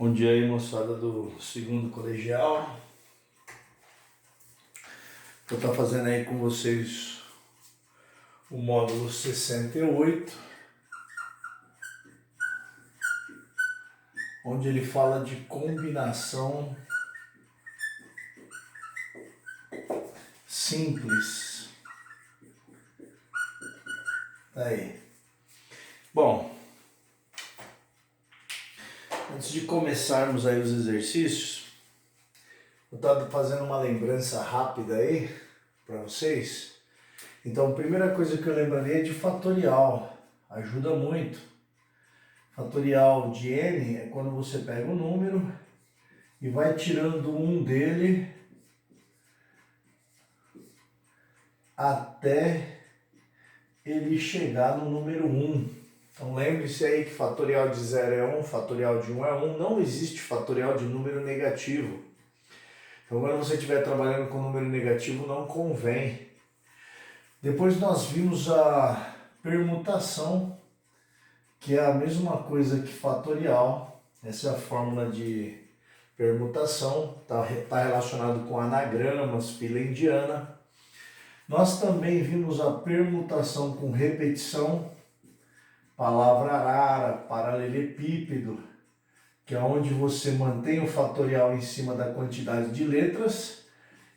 Bom dia aí, moçada do segundo colegial. Vou estar fazendo aí com vocês o módulo 68, onde ele fala de combinação simples. Aí. Bom, antes de começarmos aí os exercícios, eu estava fazendo uma lembrança rápida aí para vocês. Então, a primeira coisa que eu lembraria é de fatorial, ajuda muito. Fatorial de n é quando você pega o número e vai tirando um dele até ele chegar no número 1. Então lembre-se aí que fatorial de 0 é 1, fatorial de 1 é 1, não existe fatorial de número negativo. Então quando você estiver trabalhando com número negativo não convém. Depois nós vimos a permutação, que é a mesma coisa que fatorial. Essa é a fórmula de permutação, está relacionado com anagramas, fila indiana. Nós também vimos a permutação com repetição, palavra arara, paralelepípedo, que é onde você mantém o fatorial em cima da quantidade de letras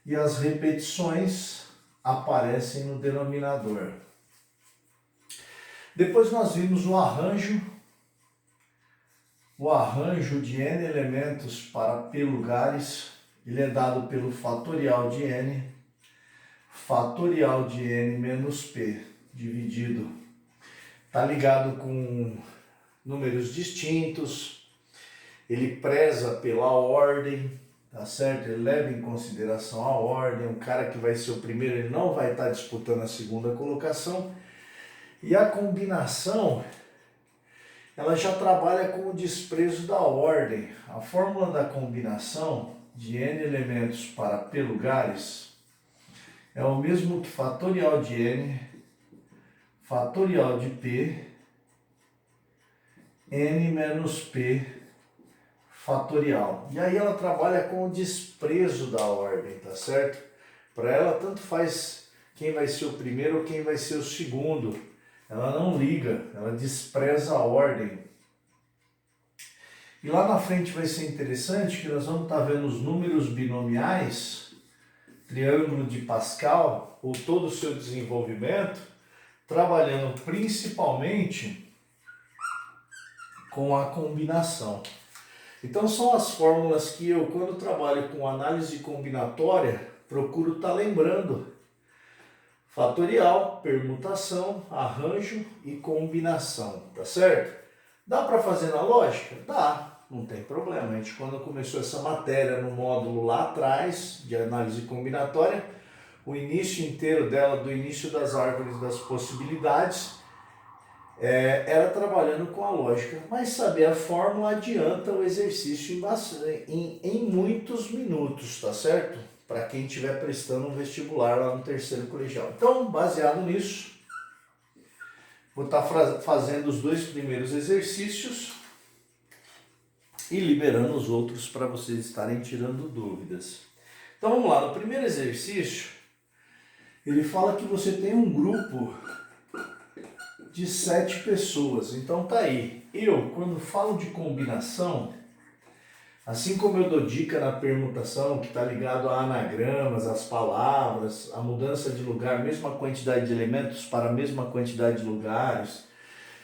e as repetições aparecem no denominador. Depois nós vimos o arranjo de n elementos para p lugares. Ele é dado pelo fatorial de n menos p dividido. Está ligado com números distintos, ele preza pela ordem, tá certo? Ele leva em consideração a ordem, um cara que vai ser o primeiro, ele não vai estar disputando a segunda colocação. E a combinação, ela já trabalha com o desprezo da ordem. A fórmula da combinação de n elementos para p lugares é o mesmo que fatorial de n, fatorial de p, n menos p fatorial. E aí ela trabalha com o desprezo da ordem, tá certo? Para ela tanto faz quem vai ser o primeiro ou quem vai ser o segundo. Ela não liga, ela despreza a ordem. E lá na frente vai ser interessante que nós vamos estar vendo os números binomiais, triângulo de Pascal, ou todo o seu desenvolvimento, trabalhando principalmente com a combinação. Então são as fórmulas que eu, quando trabalho com análise combinatória, procuro estar lembrando. Fatorial, permutação, arranjo e combinação, tá certo? Dá para fazer na lógica? Dá, não tem problema. A gente, quando começou essa matéria no módulo lá atrás, de análise combinatória, o início inteiro dela, do início das árvores das possibilidades, era trabalhando com a lógica. Mas saber a fórmula adianta o exercício em muitos minutos, tá certo? Para quem estiver prestando um vestibular lá no terceiro colegial. Então, baseado nisso, vou estar fazendo os dois primeiros exercícios e liberando os outros para vocês estarem tirando dúvidas. Então vamos lá, no primeiro exercício, ele fala que você tem um grupo de 7 pessoas. Então tá aí, eu quando falo de combinação, assim como eu dou dica na permutação, que está ligado a anagramas, as palavras, a mudança de lugar, mesma quantidade de elementos para a mesma quantidade de lugares.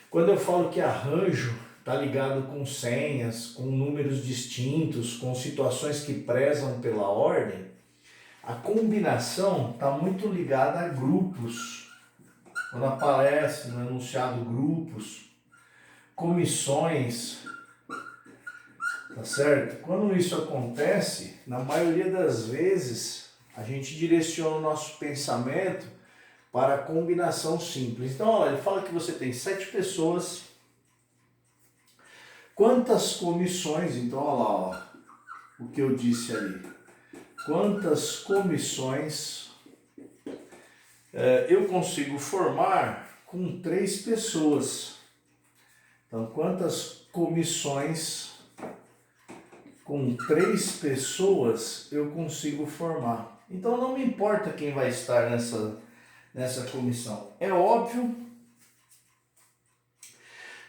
Quando eu falo que arranjo está ligado com senhas, com números distintos, com situações que prezam pela ordem, a combinação está muito ligada a grupos. Quando aparece no enunciado grupos, comissões, tá certo? Quando isso acontece, na maioria das vezes, a gente direciona o nosso pensamento para a combinação simples. Então, olha, ele fala que você tem 7 pessoas. Quantas comissões? Então, olha lá, ó, o que eu disse ali. Quantas comissões eu consigo formar com 3 pessoas? Então, quantas comissões com 3 pessoas eu consigo formar. Então não me importa quem vai estar nessa comissão. É óbvio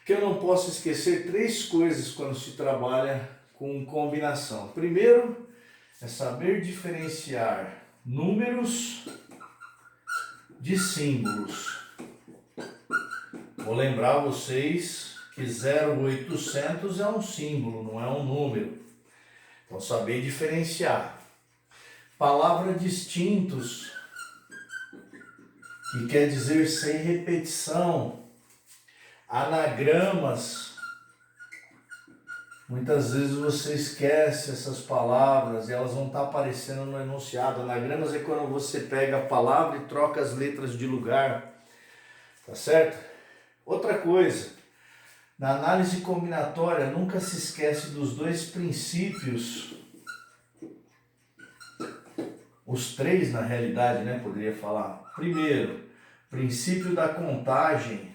que eu não posso esquecer 3 coisas quando se trabalha com combinação. Primeiro, é saber diferenciar números de símbolos. Vou lembrar vocês que 0800 é um símbolo, não é um número. Então, saber diferenciar. Palavra distintos, que quer dizer sem repetição. Anagramas. Muitas vezes você esquece essas palavras e elas vão estar aparecendo no enunciado. Anagramas é quando você pega a palavra e troca as letras de lugar. Tá certo? Outra coisa, na análise combinatória nunca se esquece dos 2 princípios. Os 3 na realidade, né? Poderia falar. Primeiro, princípio da contagem,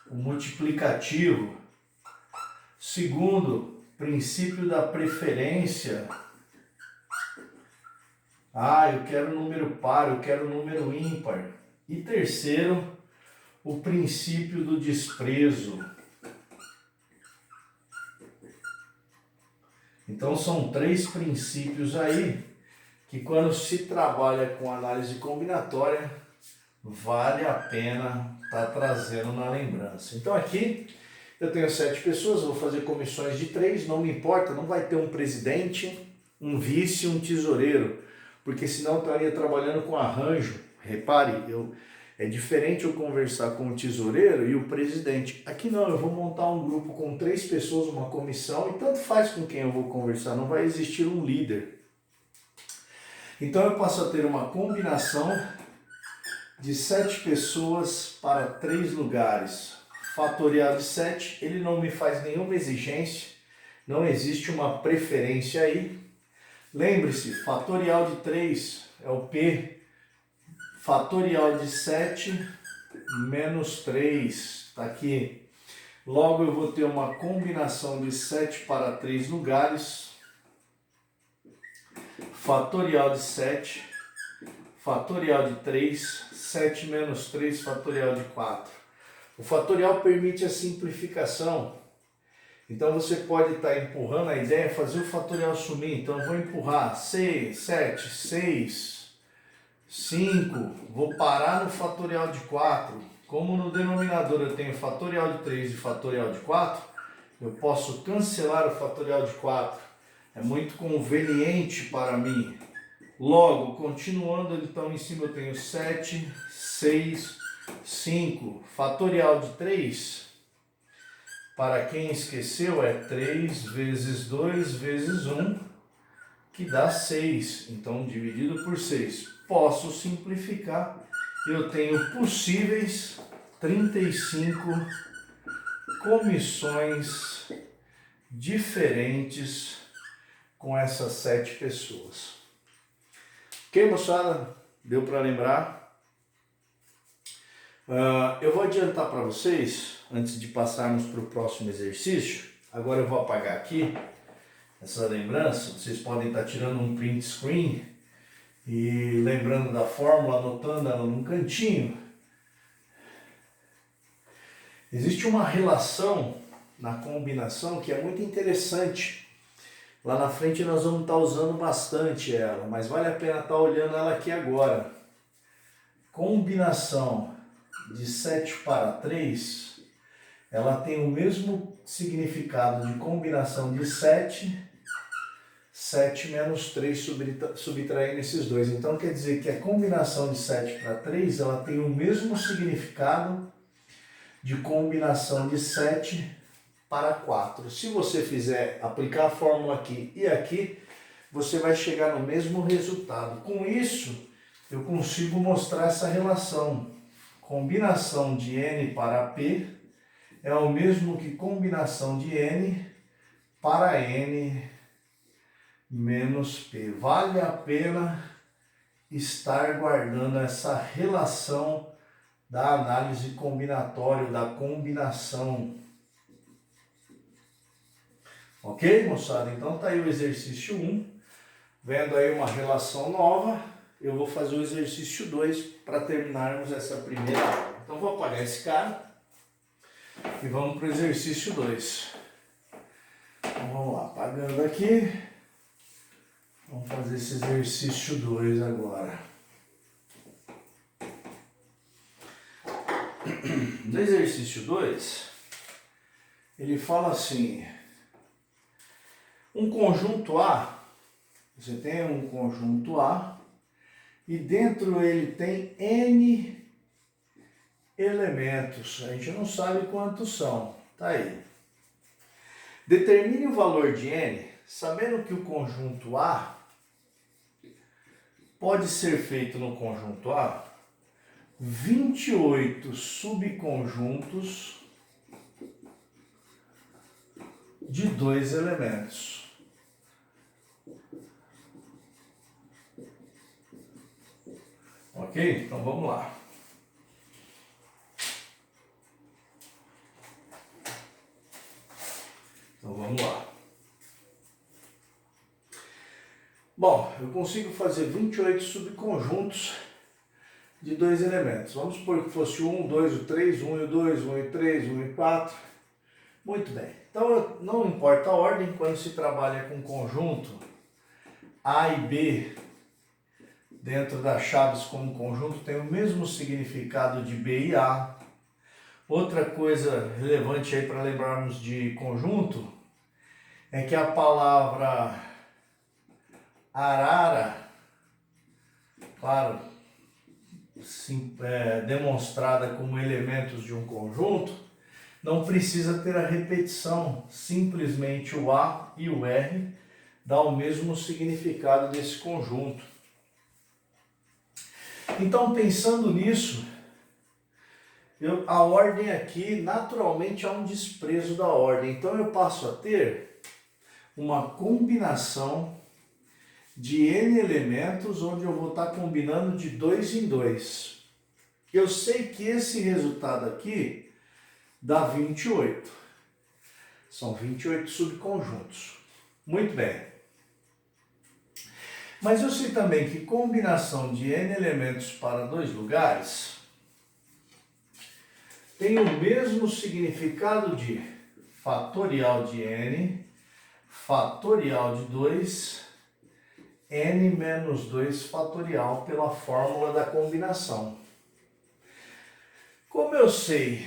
o multiplicativo. Segundo, princípio da preferência. Eu quero número par, eu quero número ímpar. E terceiro, o princípio do desprezo. Então são 3 princípios aí que quando se trabalha com análise combinatória vale a pena estar trazendo na lembrança. Então aqui eu tenho 7 pessoas, vou fazer comissões de 3, não me importa, não vai ter um presidente, um vice e um tesoureiro, porque senão eu estaria trabalhando com arranjo. Repare, é diferente eu conversar com o tesoureiro e o presidente. Aqui não, eu vou montar um grupo com 3 pessoas, uma comissão, e tanto faz com quem eu vou conversar, não vai existir um líder. Então eu passo a ter uma combinação de 7 pessoas para 3 lugares. Fatorial de 7, ele não me faz nenhuma exigência, não existe uma preferência aí. Lembre-se, fatorial de 3 é o P. Fatorial de 7 menos 3, está aqui. Logo eu vou ter uma combinação de 7 para 3 lugares. Fatorial de 7, fatorial de 3, 7 menos 3, fatorial de 4. O fatorial permite a simplificação. Então você pode estar empurrando a ideia, fazer o fatorial sumir. Então eu vou empurrar 6, 7, 6, 5. Vou parar no fatorial de 4. Como no denominador eu tenho fatorial de 3 e fatorial de 4, eu posso cancelar o fatorial de 4. É muito conveniente para mim. Logo, continuando, então em cima eu tenho 7, 6, 5. Fatorial de 3, para quem esqueceu, é 3 vezes 2 vezes 1, que dá 6. Então, dividido por 6. Posso simplificar. Eu tenho possíveis 35 comissões diferentes com essas 7 pessoas. Ok, moçada? Deu para lembrar? Eu vou adiantar para vocês, antes de passarmos para o próximo exercício. Agora eu vou apagar aqui essa lembrança. Vocês podem estar tirando um print screen e lembrando da fórmula, anotando ela num cantinho. Existe uma relação na combinação que é muito interessante. Lá na frente nós vamos estar usando bastante ela, mas vale a pena estar olhando ela aqui agora. Combinação de 7 para 3, ela tem o mesmo significado de combinação de 7, 7 menos 3 subtraindo esses dois. Então quer dizer que a combinação de 7 para 3, ela tem o mesmo significado de combinação de 7 para 4. Se você fizer, aplicar a fórmula aqui e aqui, você vai chegar no mesmo resultado. Com isso, eu consigo mostrar essa relação. Combinação de N para P é o mesmo que combinação de N para N menos P. Vale a pena estar guardando essa relação da análise combinatória, da combinação. Ok, moçada? Então tá aí o exercício 1. Vendo aí uma relação nova, eu vou fazer o exercício 2 para terminarmos essa primeira aula. Então vou apagar esse cara e vamos para o exercício 2. Então vamos lá, apagando aqui. Vamos fazer esse exercício 2 agora. No exercício 2, ele fala assim, um conjunto A, você tem um conjunto A, e dentro ele tem N elementos, a gente não sabe quantos são, tá aí. Determine o valor de N, sabendo que o conjunto A pode ser feito no conjunto A 28 subconjuntos de 2 elementos. Ok? Então vamos lá. Então vamos lá. Bom, eu consigo fazer 28 subconjuntos de 2 elementos. Vamos supor que fosse o 1, 2, o 3, 1 e o 2, 1 e 3, 1 e 4. Muito bem. Então não importa a ordem, quando se trabalha com conjunto A e B dentro das chaves como conjunto tem o mesmo significado de B e A. Outra coisa relevante aí para lembrarmos de conjunto é que a palavra arara, claro, demonstrada como elementos de um conjunto, não precisa ter a repetição, simplesmente o A e o R dá o mesmo significado desse conjunto. Então, pensando nisso, a ordem aqui, naturalmente, há um desprezo da ordem. Então, eu passo a ter uma combinação de N elementos, onde eu vou estar combinando de 2 em 2. Eu sei que esse resultado aqui dá 28. São 28 subconjuntos. Muito bem. Mas eu sei também que combinação de N elementos para 2 lugares tem o mesmo significado de fatorial de N, fatorial de 2, N menos 2 fatorial pela fórmula da combinação. Como eu sei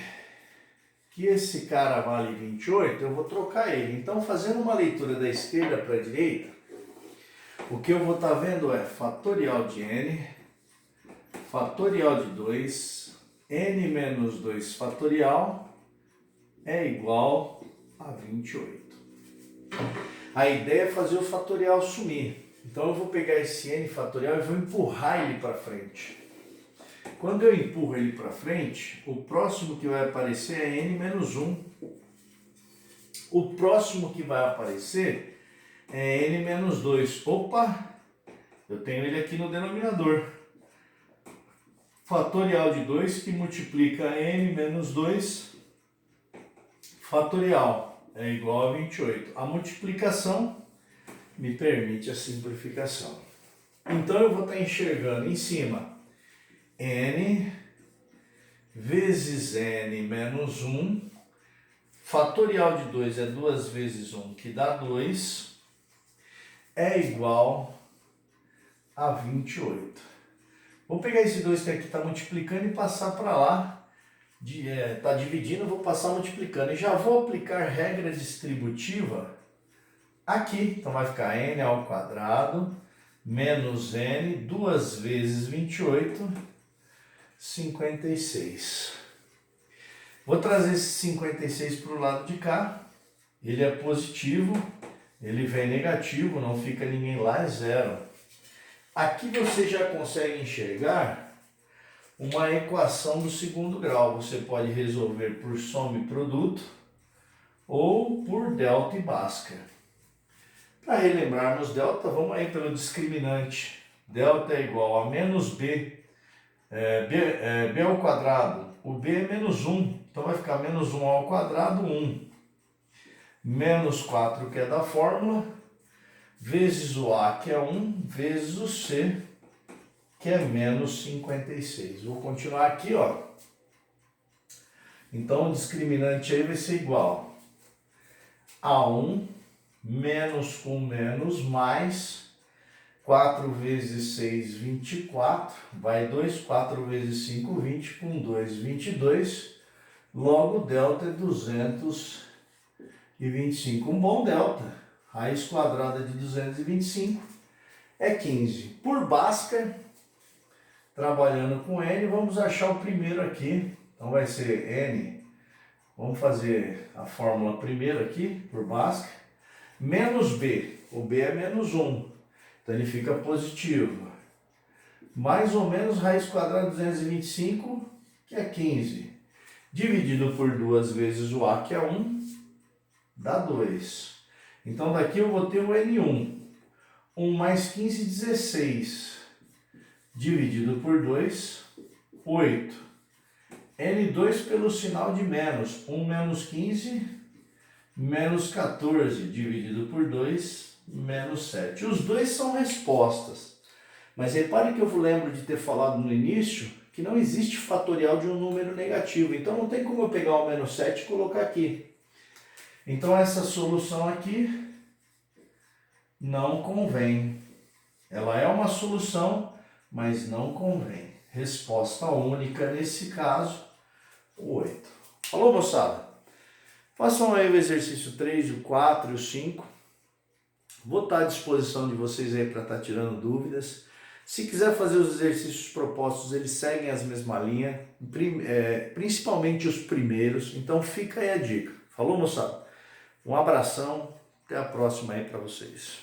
que esse cara vale 28, eu vou trocar ele. Então, fazendo uma leitura da esquerda para a direita, o que eu vou estar vendo é fatorial de N, fatorial de 2, N menos 2 fatorial é igual a 28. A ideia é fazer o fatorial sumir. Então eu vou pegar esse N fatorial e vou empurrar ele para frente. Quando eu empurro ele para frente, o próximo que vai aparecer é N menos 1. O próximo que vai aparecer é N menos 2. Opa! Eu tenho ele aqui no denominador. Fatorial de 2 que multiplica N menos 2 fatorial é igual a 28. A multiplicação me permite a simplificação. Então eu vou estar enxergando em cima N vezes N menos 1, fatorial de 2 é 2 vezes 1, que dá 2, é igual a 28. Vou pegar esse 2 que aqui está multiplicando e passar para lá, está dividindo, eu vou passar multiplicando. E já vou aplicar regra distributiva aqui. Então vai ficar N ao quadrado menos N, 2 vezes 28, 56. Vou trazer esse 56 para o lado de cá. Ele é positivo, ele vem negativo, não fica ninguém lá, é zero. Aqui você já consegue enxergar uma equação do segundo grau. Você pode resolver por soma e produto ou por delta e Bhaskara. Para relembrarmos delta, vamos aí pelo discriminante. Delta é igual a menos B, B ao quadrado. O B é menos 1, então vai ficar menos 1 ao quadrado, 1. menos 4, que é da fórmula, vezes o A, que é 1, vezes o C, que é menos 56. Vou continuar aqui, ó. Então, o discriminante aí vai ser igual a 1 menos com menos mais 4 vezes 6, 24, vai 2, 4 vezes 5, 20, com 2, 22, logo delta é 225. Um bom delta, raiz quadrada de 225 é 15. Por Bhaskara, trabalhando com N, vamos achar o primeiro aqui, então vai ser N, vamos fazer a fórmula primeiro aqui, por Bhaskara, menos B, o B é menos 1. Então ele fica positivo. Mais ou menos raiz quadrada de 225, que é 15. Dividido por 2 vezes o A, que é 1, dá 2. Então daqui eu vou ter o N1. 1 mais 15, 16. Dividido por 2, 8. N2 pelo sinal de menos. 1 menos 15, menos 14. Dividido por 2, menos 7. Os dois são respostas. Mas repare que eu lembro de ter falado no início que não existe fatorial de um número negativo. Então não tem como eu pegar o menos 7 e colocar aqui. Então essa solução aqui não convém. Ela é uma solução, mas não convém. Resposta única nesse caso, 8. Falou, moçada? Façam aí o exercício 3, o 4 e o 5. Vou estar à disposição de vocês aí para estar tirando dúvidas. Se quiser fazer os exercícios propostos, eles seguem as mesmas linhas, principalmente os primeiros. Então fica aí a dica. Falou, moçada? Um abração, até a próxima aí para vocês.